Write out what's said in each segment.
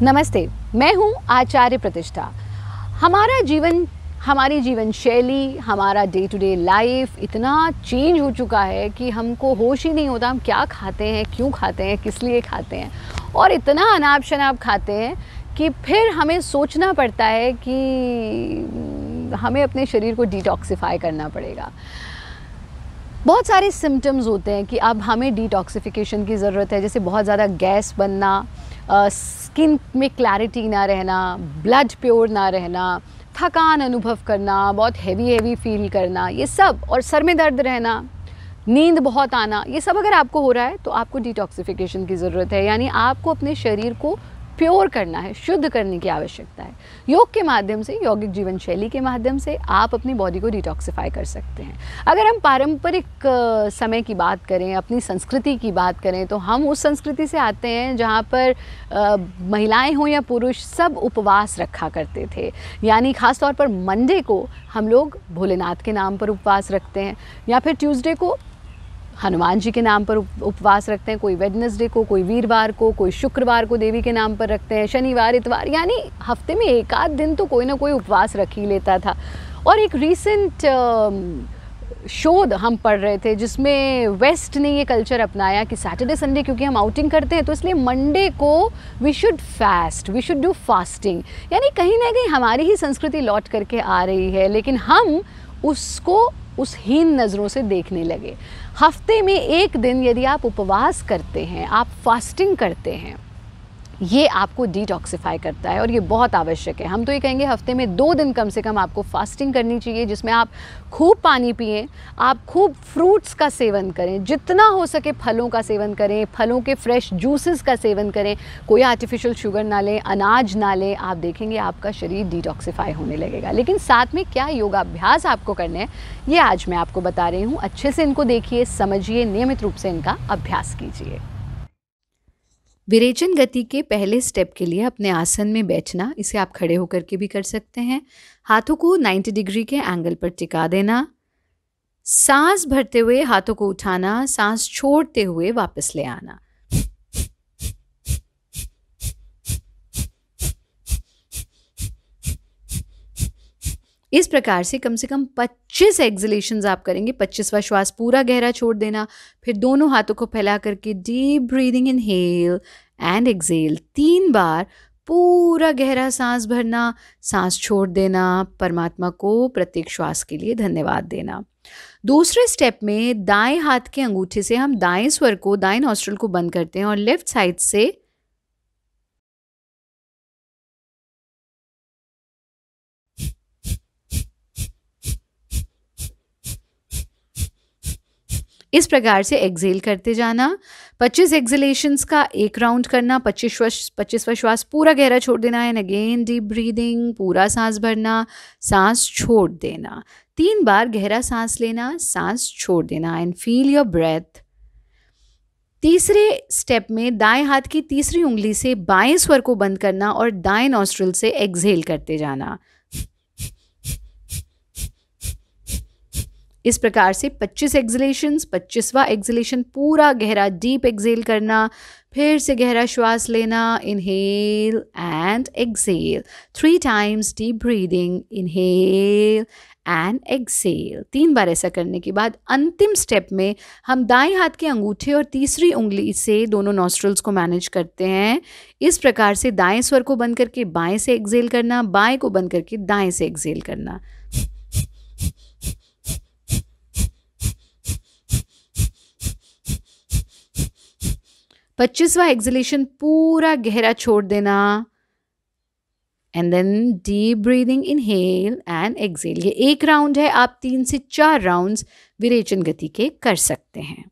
नमस्ते, मैं हूँ आचार्य प्रतिष्ठा। हमारा जीवन, हमारी जीवन शैली, हमारा डे टू डे लाइफ इतना चेंज हो चुका है कि हमको होश ही नहीं होता हम क्या खाते हैं, क्यों खाते हैं, किस लिए खाते हैं, और इतना अनाप शनाप खाते हैं कि फिर हमें सोचना पड़ता है कि हमें अपने शरीर को डिटॉक्सिफाई करना पड़ेगा। बहुत सारे सिम्टम्स होते हैं कि अब हमें डिटॉक्सिफिकेशन की ज़रूरत है, जैसे बहुत ज़्यादा गैस बनना, स्किन में क्लैरिटी ना रहना, ब्लड प्योर ना रहना, थकान अनुभव करना, बहुत हैवी फील करना, ये सब, और सर में दर्द रहना, नींद बहुत आना, ये सब अगर आपको हो रहा है तो आपको डिटॉक्सिफिकेशन की ज़रूरत है। यानी आपको अपने शरीर को प्योर करना है, शुद्ध करने की आवश्यकता है। योग के माध्यम से, यौगिक जीवन शैली के माध्यम से आप अपनी बॉडी को डिटॉक्सिफाई कर सकते हैं। अगर हम पारंपरिक समय की बात करें, अपनी संस्कृति की बात करें, तो हम उस संस्कृति से आते हैं जहाँ पर महिलाएं हों या पुरुष सब उपवास रखा करते थे। यानी ख़ास तौर पर मंडे को हम लोग भोलेनाथ के नाम पर उपवास रखते हैं, या फिर ट्यूसडे को हनुमान जी के नाम पर उपवास रखते हैं, कोई वेडनेसडे को, कोई वीरवार को, कोई शुक्रवार को देवी के नाम पर रखते हैं, शनिवार, इतवार, यानी हफ्ते में एक आध दिन तो कोई ना कोई उपवास रख ही लेता था। और एक रीसेंट शोध हम पढ़ रहे थे जिसमें वेस्ट ने ये कल्चर अपनाया कि सैटरडे संडे क्योंकि हम आउटिंग करते हैं तो इसलिए मंडे को we should fast, we should do fasting. यानी कहीं ना कहीं हमारी ही संस्कृति लौट करके आ रही है, लेकिन हम उसको उस हीन नज़रों से देखने लगे। हफ्ते में एक दिन यदि आप उपवास करते हैं, आप फास्टिंग करते हैं, ये आपको डिटॉक्सिफाई करता है और ये बहुत आवश्यक है। हम तो ये कहेंगे हफ्ते में 2 दिन कम से कम आपको फास्टिंग करनी चाहिए, जिसमें आप खूब पानी पिएं, आप खूब फ्रूट्स का सेवन करें, जितना हो सके फलों का सेवन करें, फलों के फ्रेश जूसेस का सेवन करें, कोई आर्टिफिशियल शुगर ना लें, अनाज ना लें। आप देखेंगे आपका शरीर डिटॉक्सिफाई होने लगेगा। लेकिन साथ में क्या योगाभ्यास आपको करने हैं, ये आज मैं आपको बता रही हूँ। अच्छे से इनको देखिए, समझिए, नियमित रूप से इनका अभ्यास कीजिए। विरेचन गति के पहले स्टेप के लिए अपने आसन में बैठना, इसे आप खड़े होकर के भी कर सकते हैं। हाथों को 90 डिग्री के एंगल पर टिका देना, सांस भरते हुए हाथों को उठाना, सांस छोड़ते हुए वापस ले आना। इस प्रकार से कम 25 एक्सलेशंस आप करेंगे। 25वां श्वास पूरा गहरा छोड़ देना, फिर दोनों हाथों को फैला करके deep breathing, inhale and exhale 3 बार पूरा गहरा सांस भरना, सांस छोड़ देना, परमात्मा को प्रत्येक श्वास के लिए धन्यवाद देना। दूसरे स्टेप में दाएं हाथ के अंगूठे से हम दाएं स्वर को, दाएं नॉस्ट्रिल को बंद करते हैं और लेफ्ट साइड से इस प्रकार से एक्सेल करते जाना। 25 एक्सेलेशंस का एक राउंड करना, 25वां श्वास पूरा गहरा छोड़ देना, एंड अगेन डीप ब्रीदिंग, पूरा सांस भरना, सांस छोड़ देना। 3 बार गहरा सांस लेना, सांस छोड़ देना, एंड फील योर ब्रेथ। तीसरे स्टेप में दाएं हाथ की तीसरी उंगली से बाएं स्वर को बंद करना और दाएं नॉस्ट्रिल से एक्सेल करते जाना। इस प्रकार से 25 एक्सलेशंस, 25वां एक्सलेशन पूरा गहरा डीप एक्सेल करना, फिर से गहरा श्वास लेना, inhale and exhale 3 times deep breathing, inhale and exhale 3 बार। ऐसा करने के बाद अंतिम स्टेप में हम दाएं हाथ के अंगूठे और तीसरी उंगली से दोनों नॉस्ट्रल्स को मैनेज करते हैं। इस प्रकार से दाएं स्वर को बंद करके बाएं से एक्सेल करना, बाएं को बंद करके दाएं से एक्सेल करना। 25वां एक्सलेशन पूरा गहरा छोड़ देना, and then deep breathing, inhale and exhale. ये एक राउंड है, आप 3 से 4 राउंड्स विरेचन गति के कर सकते हैं।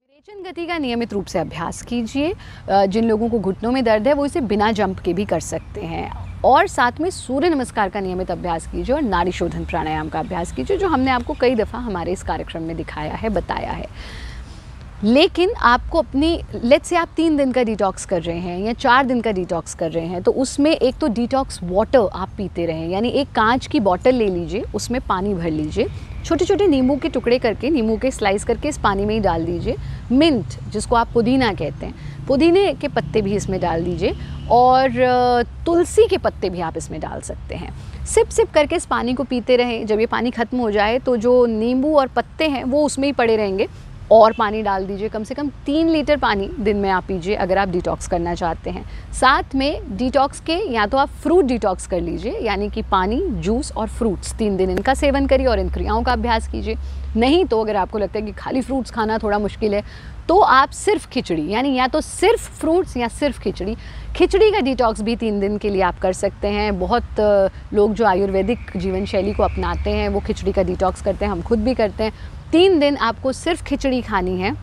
विरेचन गति का नियमित रूप से अभ्यास कीजिए। जिन लोगों को घुटनों में दर्द है वो इसे बिना जंप के भी कर सकते हैं, और साथ में सूर्य नमस्कार का नियमित अभ्यास कीजिए और नाड़ी शोधन प्राणायाम का अभ्यास कीजिए, जो हमने आपको कई दफ़ा हमारे इस कार्यक्रम में दिखाया है, बताया है। लेकिन आपको अपनी लेट्स से आप 3 दिन का डिटॉक्स कर रहे हैं या 4 दिन का डिटॉक्स कर रहे हैं, तो उसमें एक तो डिटॉक्स वाटर आप पीते रहें, यानी एक कांच की बॉटल ले लीजिए, उसमें पानी भर लीजिए, छोटे छोटे नींबू के टुकड़े करके, नींबू के स्लाइस करके इस पानी में ही डाल दीजिए। मिंट, जिसको आप पुदीना कहते हैं, पुदीने के पत्ते भी इसमें डाल दीजिए, और तुलसी के पत्ते भी आप इसमें डाल सकते हैं। सिप सिप करके इस पानी को पीते रहें। जब ये पानी ख़त्म हो जाए तो जो नींबू और पत्ते हैं वो उसमें ही पड़े रहेंगे, और पानी डाल दीजिए। कम से कम 3 लीटर पानी दिन में आप पीजिए अगर आप डिटॉक्स करना चाहते हैं। साथ में डिटॉक्स के या तो आप फ्रूट डिटॉक्स कर लीजिए, यानी कि पानी, जूस और फ्रूट्स 3 दिन इनका सेवन करिए और इन क्रियाओं का अभ्यास कीजिए। नहीं तो अगर आपको लगता है कि खाली फ्रूट्स खाना थोड़ा मुश्किल है, तो आप सिर्फ खिचड़ी, यानी या तो सिर्फ फ्रूट्स या सिर्फ खिचड़ी, खिचड़ी का डिटॉक्स भी 3 दिन के लिए आप कर सकते हैं। बहुत लोग जो आयुर्वेदिक जीवन शैली को अपनाते हैं वो खिचड़ी का डिटॉक्स करते हैं, हम खुद भी करते हैं। 3 दिन आपको सिर्फ खिचड़ी खानी है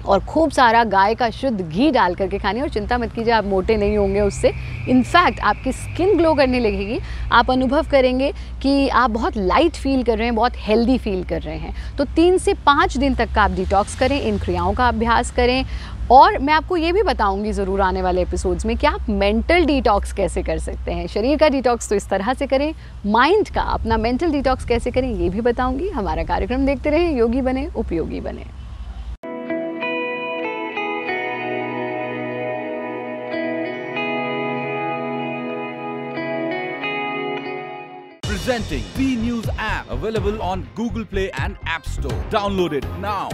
और खूब सारा गाय का शुद्ध घी डाल करके खानी है, और चिंता मत कीजिए, आप मोटे नहीं होंगे उससे। इनफैक्ट आपकी स्किन ग्लो करने लगेगी, आप अनुभव करेंगे कि आप बहुत लाइट फील कर रहे हैं, बहुत हेल्दी फील कर रहे हैं। तो 3 से 5 दिन तक का आप डिटॉक्स करें, इन क्रियाओं का अभ्यास करें। और मैं आपको ये भी बताऊंगी ज़रूर आने वाले एपिसोड्स में कि आप मेंटल डिटॉक्स कैसे कर सकते हैं। शरीर का डिटॉक्स तो इस तरह से करें, माइंड का, अपना मेंटल डिटॉक्स कैसे करें ये भी बताऊंगी। हमारा कार्यक्रम देखते रहें, योगी बने, उपयोगी बने। Presenting B News app, available on Google Play and App Store. Download it now.